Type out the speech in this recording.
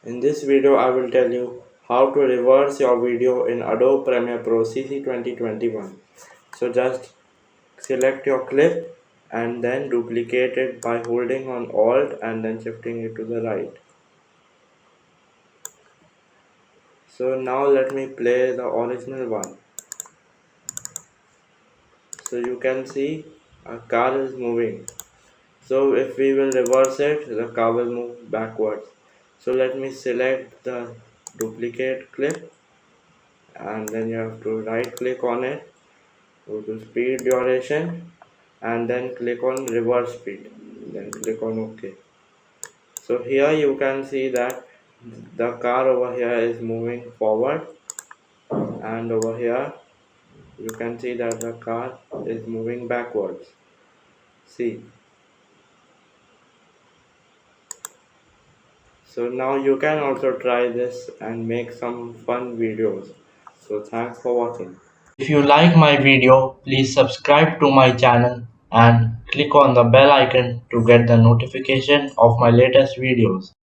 In this video, I will tell you how to reverse your video in Adobe Premiere Pro CC 2021. So just select your clip and then duplicate it by holding on Alt and then shifting it to the right. So now let me play the original one. So you can see a car is moving. So if we will reverse it, the car will move backwards. So let me select the duplicate clip and then you have to right click on it, go to speed duration and then click on reverse speed, then click on OK. So here you can see that the car over here is moving forward and over here you can see that the car is moving backwards. See, so now you can also try this and make some fun videos. So thanks for watching. If you like my video, please subscribe to my channel and click on the bell icon to get the notification of my latest videos.